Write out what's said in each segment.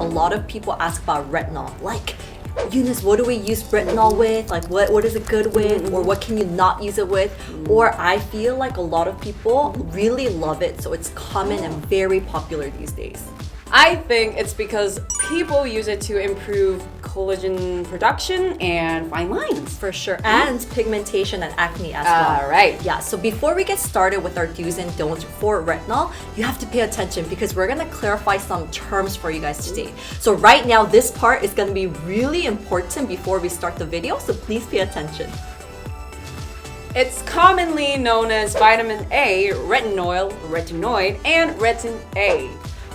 lot of people ask about retinol. Like, Eunice, what do we use retinol with? Like, what is it good with? Or what can you not use it with? Or I feel like a lot of people really love it, so it's common and very popular these days. I think it's because people use it to improve collagen production and fine lines. For sure. And pigmentation and acne as well. All right. Yeah, so before we get started with our do's and don'ts for retinol, you have to pay attention because we're gonna clarify some terms for you guys today. So right now, this part is gonna be really important before we start the video, so please pay attention. It's commonly known as vitamin A, retinol, retinoid, and retin A.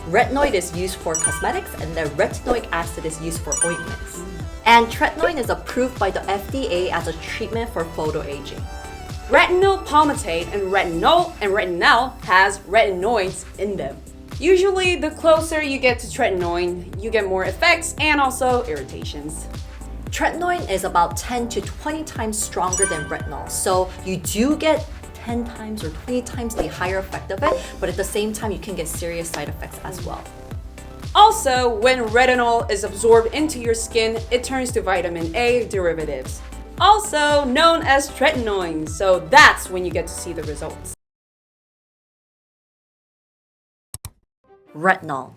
Retinoid is used for cosmetics and the retinoic acid is used for ointments. And tretinoin is approved by the FDA as a treatment for photoaging. Retinol palmitate and retinol has retinoids in them. Usually, the closer you get to tretinoin, you get more effects and also irritations. Tretinoin is about 10 to 20 times stronger than retinol, so you do get 10 times or 20 times the higher effect of it, but at the same time, you can get serious side effects as well. Also, when retinol is absorbed into your skin, it turns to vitamin A derivatives, also known as tretinoin, so that's when you get to see the results. Retinol.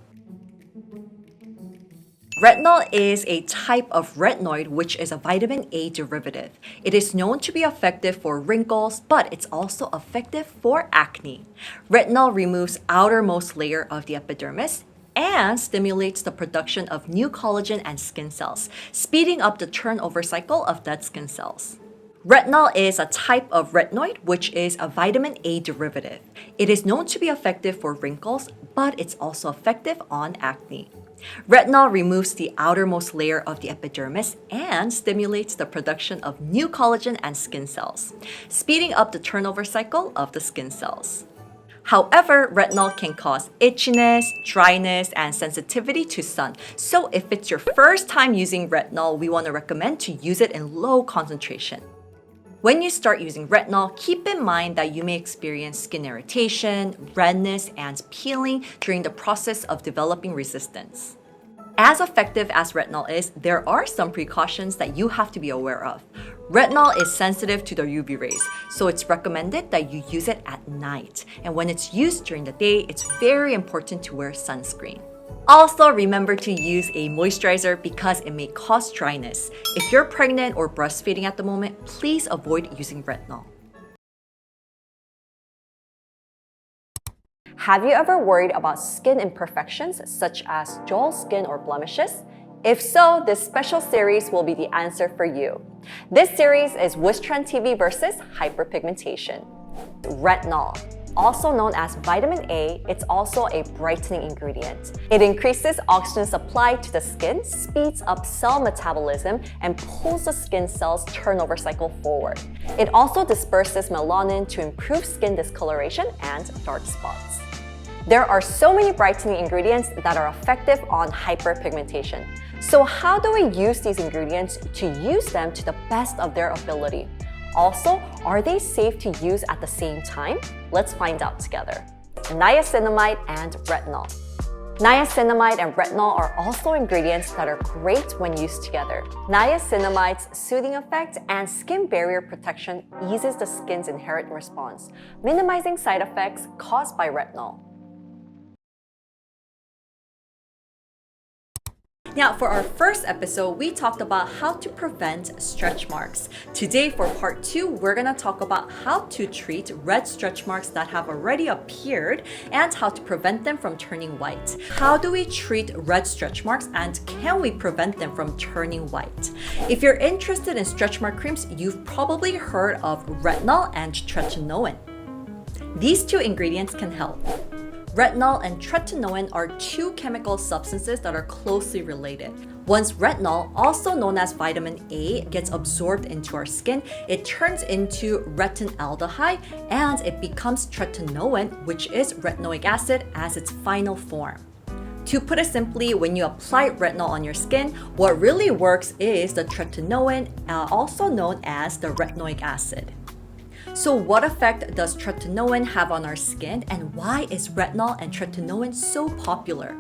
Retinol is a type of retinoid which is a vitamin A derivative. It is known to be effective for wrinkles, but it's also effective for acne. Retinol removes outermost layer of the epidermis and stimulates the production of new collagen and skin cells, speeding up the turnover cycle of dead skin cells. Retinol is a type of retinoid which is a vitamin A derivative. It is known to be effective for wrinkles, but it's also effective on acne. Retinol removes the outermost layer of the epidermis and stimulates the production of new collagen and skin cells, speeding up the turnover cycle of the skin cells. However, retinol can cause itchiness, dryness, and sensitivity to sun. So if it's your first time using retinol, we want to recommend to use it in low concentration. When you start using retinol, keep in mind that you may experience skin irritation, redness, and peeling during the process of developing resistance. As effective as retinol is, there are some precautions that you have to be aware of. Retinol is sensitive to the UV rays, so it's recommended that you use it at night. And when it's used during the day, it's very important to wear sunscreen. Also, remember to use a moisturizer because it may cause dryness. If you're pregnant or breastfeeding at the moment, please avoid using retinol. Have you ever worried about skin imperfections such as dull skin or blemishes? If so, this special series will be the answer for you. This series is Wishtrend TV versus hyperpigmentation. Retinol. Also known as vitamin A, it's also a brightening ingredient. It increases oxygen supply to the skin, speeds up cell metabolism, and pulls the skin cells turnover cycle forward. It also disperses melanin to improve skin discoloration and dark spots. There are so many brightening ingredients that are effective on hyperpigmentation. So how do we use these ingredients to use them to the best of their ability? Also, are they safe to use at the same time? Let's find out together. Niacinamide and retinol. Niacinamide and retinol are also ingredients that are great when used together. Niacinamide's soothing effect and skin barrier protection eases the skin's inherent response, minimizing side effects caused by retinol. Now, for our first episode, we talked about how to prevent stretch marks. Today, for part 2, we're gonna talk about how to treat red stretch marks that have already appeared and how to prevent them from turning white. How do we treat red stretch marks and can we prevent them from turning white? If you're interested in stretch mark creams, you've probably heard of retinol and tretinoin. These two ingredients can help. Retinol and tretinoin are two chemical substances that are closely related. Once retinol, also known as vitamin A, gets absorbed into our skin, it turns into retinaldehyde and it becomes tretinoin, which is retinoic acid, as its final form. To put it simply, when you apply retinol on your skin, what really works is the tretinoin, also known as the retinoic acid. So what effect does tretinoin have on our skin and why is retinol and tretinoin so popular?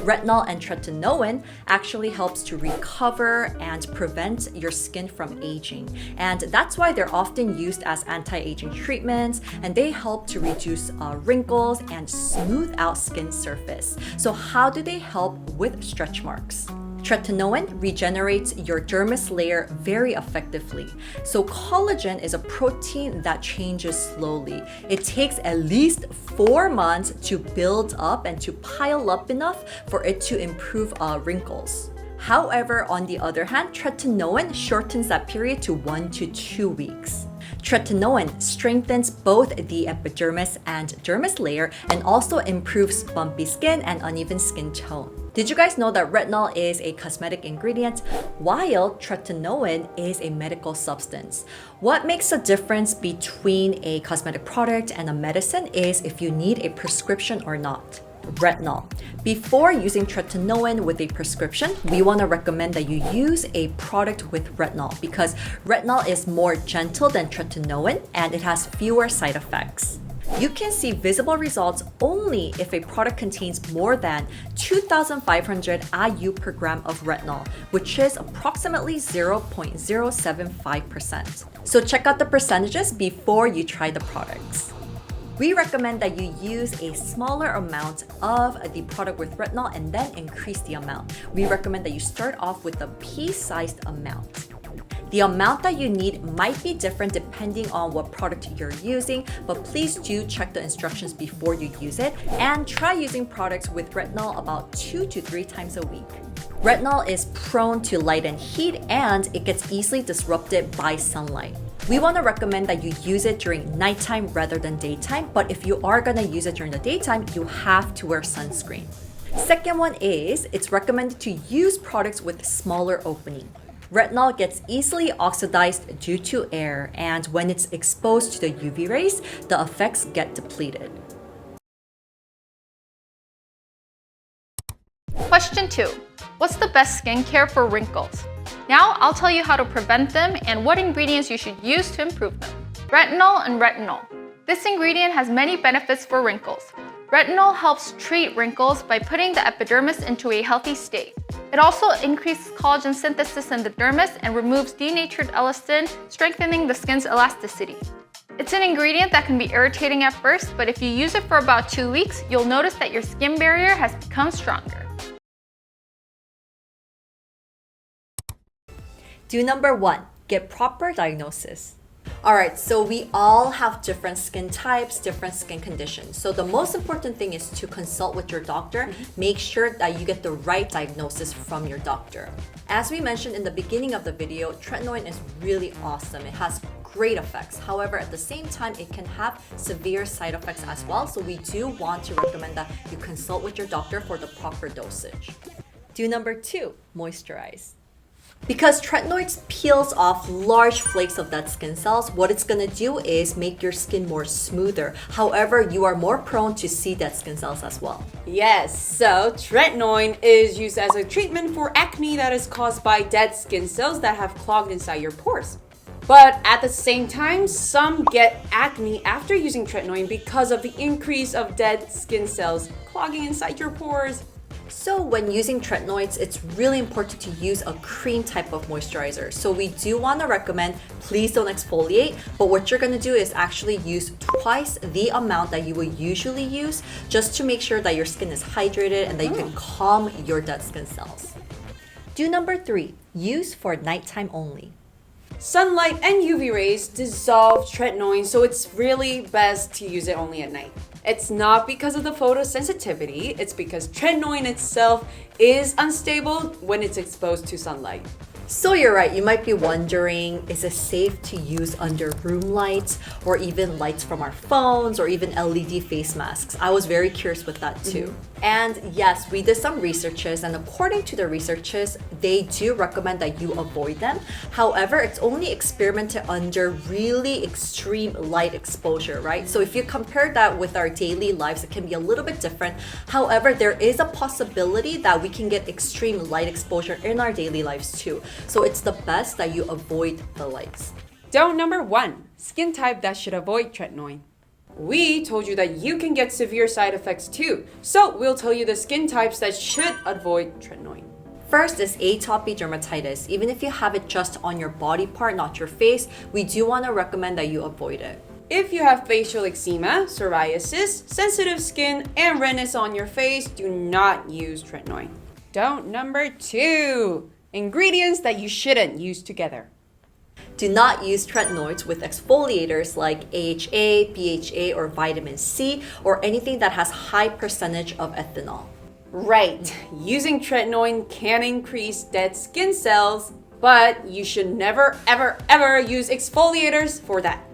Retinol and tretinoin actually helps to recover and prevent your skin from aging. And that's why they're often used as anti-aging treatments, and they help to reduce wrinkles and smooth out skin surface. So how do they help with stretch marks? Tretinoin regenerates your dermis layer very effectively. So collagen is a protein that changes slowly. It takes at least 4 months to build up and to pile up enough for it to improve wrinkles. However, on the other hand, tretinoin shortens that period to 1 to 2 weeks. Tretinoin strengthens both the epidermis and dermis layer and also improves bumpy skin and uneven skin tone. Did you guys know that retinol is a cosmetic ingredient while tretinoin is a medical substance? What makes a difference between a cosmetic product and a medicine is if you need a prescription or not. Retinol. Before using tretinoin with a prescription, we want to recommend that you use a product with retinol because retinol is more gentle than tretinoin and it has fewer side effects. You can see visible results only if a product contains more than 2,500 IU per gram of retinol, which is approximately 0.075%. So check out the percentages before you try the products. We recommend that you use a smaller amount of the product with retinol and then increase the amount. We recommend that you start off with a pea-sized amount. The amount that you need might be different depending on what product you're using, but please do check the instructions before you use it and try using products with retinol about 2 to 3 times a week. Retinol is prone to light and heat and it gets easily disrupted by sunlight. We want to recommend that you use it during nighttime rather than daytime, but if you are going to use it during the daytime, you have to wear sunscreen. Second one is, it's recommended to use products with smaller opening. Retinol gets easily oxidized due to air, and when it's exposed to the UV rays, the effects get depleted. Question 2. What's the best skincare for wrinkles? Now I'll tell you how to prevent them and what ingredients you should use to improve them. Retinol and retinol. This ingredient has many benefits for wrinkles. Retinol helps treat wrinkles by putting the epidermis into a healthy state. It also increases collagen synthesis in the dermis and removes denatured elastin, strengthening the skin's elasticity. It's an ingredient that can be irritating at first, but if you use it for about 2 weeks, you'll notice that your skin barrier has become stronger. Do number 1, get proper diagnosis. Alright, so we all have different skin types, different skin conditions. So the most important thing is to consult with your doctor. Make sure that you get the right diagnosis from your doctor. As we mentioned in the beginning of the video, tretinoin is really awesome. It has great effects. However, at the same time, it can have severe side effects as well. So we do want to recommend that you consult with your doctor for the proper dosage. Do number 2, moisturize. Because tretinoids peels off large flakes of dead skin cells, what it's gonna do is make your skin more smoother. However, you are more prone to see dead skin cells as well. Yes, so tretinoin is used as a treatment for acne that is caused by dead skin cells that have clogged inside your pores. But at the same time, some get acne after using tretinoin because of the increase of dead skin cells clogging inside your pores. So when using tretinoids, it's really important to use a cream type of moisturizer. So we do want to recommend, please don't exfoliate, but what you're going to do is actually use twice the amount that you would usually use just to make sure that your skin is hydrated and that you can calm your dead skin cells. Do number 3, use for nighttime only. Sunlight and UV rays dissolve tretinoin, so it's really best to use it only at night. It's not because of the photosensitivity, it's because tretinoin itself is unstable when it's exposed to sunlight. So you're right, you might be wondering, is it safe to use under room lights or even lights from our phones or even LED face masks? I was very curious with that too. And yes, we did some researches, and according to the researches, they do recommend that you avoid them. However, it's only experimented under really extreme light exposure, right? So if you compare that with our daily lives, it can be a little bit different. However, there is a possibility that we can get extreme light exposure in our daily lives too. So it's the best that you avoid the lights. Don't number 1, skin type that should avoid tretinoin. We told you that you can get severe side effects too, so we'll tell you the skin types that should avoid tretinoin. First is atopic dermatitis. Even if you have it just on your body part, not your face, we do want to recommend that you avoid it. If you have facial eczema, psoriasis, sensitive skin, and redness on your face, do not use tretinoin. Don't number 2. Ingredients that you shouldn't use together. Do not use tretinoids with exfoliators like AHA, BHA, or vitamin C, or anything that has high percentage of ethanol. Right, using tretinoin can increase dead skin cells, but you should never ever use exfoliators for that.